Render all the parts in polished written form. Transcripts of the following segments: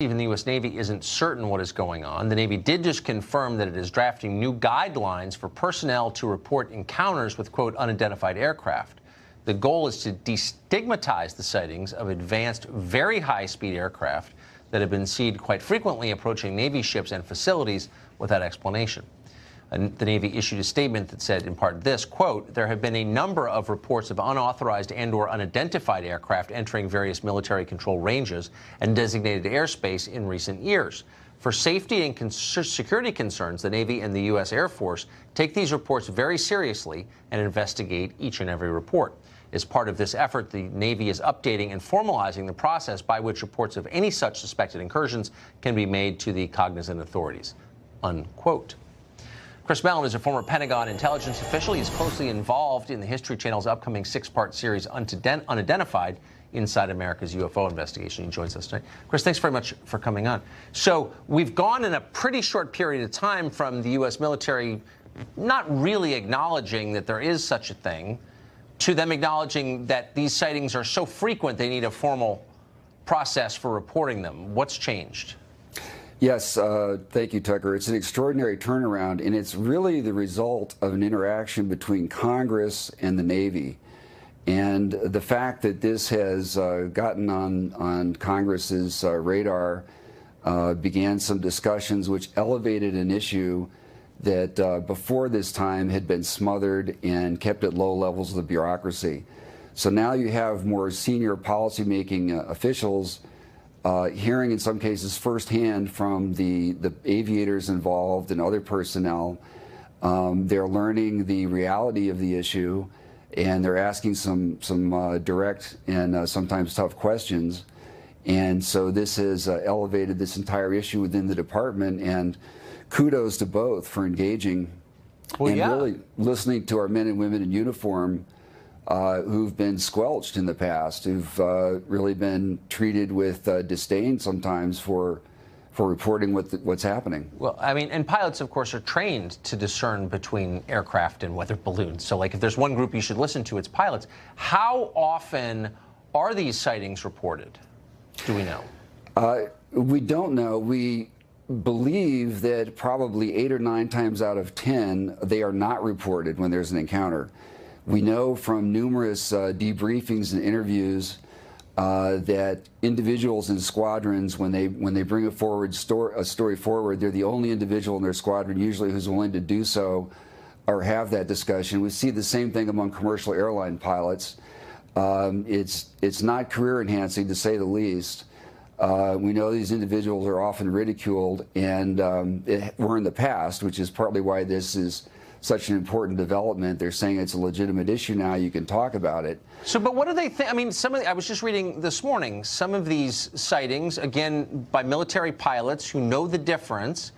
Even the U.S. Navy isn't certain what is going on. The Navy did just confirm that it is drafting new guidelines for personnel to report encounters with, quote, unidentified aircraft. The goal is to destigmatize the sightings of advanced, very high-speed aircraft that have been seen quite frequently approaching Navy ships and facilities without explanation. The Navy issued a statement that said, in part, this, quote, there have been a number of reports of unauthorized and/or unidentified aircraft entering various military control ranges and designated airspace in recent years. For safety and security concerns, the Navy and the U.S. Air Force take these reports very seriously and investigate each and every report. As part of this effort, the Navy is updating and formalizing the process by which reports of any such suspected incursions can be made to the cognizant authorities, unquote. Chris Mellon is a former Pentagon intelligence official. He's closely involved in the History Channel's upcoming 6-part series, Unidentified, Inside America's UFO Investigation. He joins us tonight. Chris, thanks very much for coming on. So we've gone in a pretty short period of time from the U.S. military not really acknowledging that there is such a thing to them acknowledging that these sightings are so frequent they need a formal process for reporting them. What's changed? Yes, thank you, Tucker. It's an extraordinary turnaround, and it's really the result of an interaction between Congress and the Navy. And the fact that this has gotten on Congress's radar began some discussions which elevated an issue that before this time had been smothered and kept at low levels of the bureaucracy. So now you have more senior policymaking officials hearing in some cases firsthand from the aviators involved and other personnel. They're learning the reality of the issue, and they're asking some direct and sometimes tough questions. And so this has elevated this entire issue within the department, and kudos to both for engaging really listening to our men and women in uniform who've been squelched in the past, who've really been treated with disdain sometimes for reporting what's happening. Well, I mean, and pilots, of course, are trained to discern between aircraft and weather balloons. So, like, if there's one group you should listen to, it's pilots. How often are these sightings reported? Do we know? We don't know. We believe that probably 8 or 9 times out of 10, they are not reported when there's an encounter. We know from numerous debriefings and interviews that individuals in squadrons, when they bring a story forward, they're the only individual in their squadron usually who's willing to do so or have that discussion. We see the same thing among commercial airline pilots. It's not career enhancing, to say the least. We know these individuals are often ridiculed, and we're in the past, which is partly why this is such an important development. They're saying it's a legitimate issue now. You can talk about it. So, but what do they think? I mean, I was just reading this morning, some of these sightings, again, by military pilots who know the difference,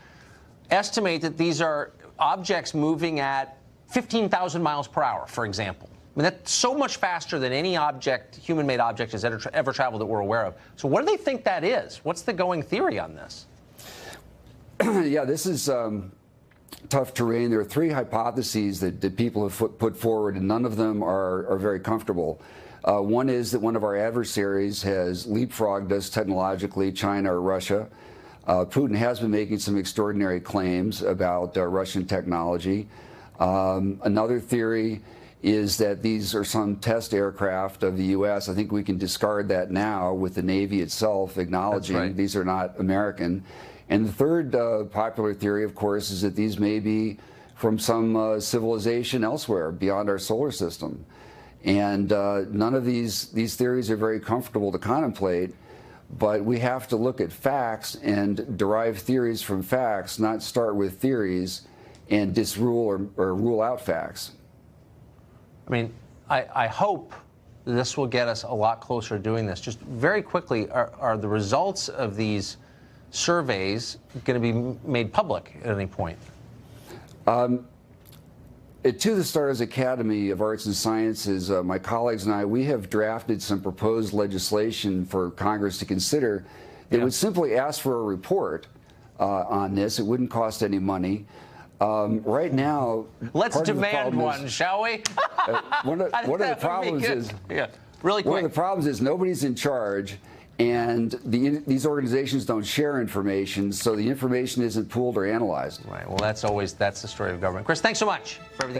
estimate that these are objects moving at 15,000 miles per hour, for example. I mean, that's so much faster than any object, human-made object, has ever traveled that we're aware of. So what do they think that is? What's the going theory on this? Yeah, this is tough terrain. There are 3 hypotheses that people have put forward, and none of them are very comfortable. One is that one of our adversaries has leapfrogged us technologically, China or Russia. Putin has been making some extraordinary claims about Russian technology. Another theory is that these are some test aircraft of the U.S. I think we can discard that now with the Navy itself acknowledging these are not American. And the third popular theory, of course, is that these may be from some civilization elsewhere beyond our solar system. And none of these theories are very comfortable to contemplate, but we have to look at facts and derive theories from facts, not start with theories and disrule or rule out facts. I mean, I hope this will get us a lot closer to doing this. Just very quickly, are the results of these surveys going to be made public at any point? To the Stars Academy of Arts and Sciences, my colleagues and I, we have drafted some proposed legislation for Congress to consider. It would simply ask for a report on this. It wouldn't cost any money. Right now, let's demand one, shall we? One of the problems is really quick. One of the problems is nobody's in charge, and these organizations don't share information, so the information isn't pooled or analyzed. Right. Well, that's the story of government. Chris, thanks so much for everything.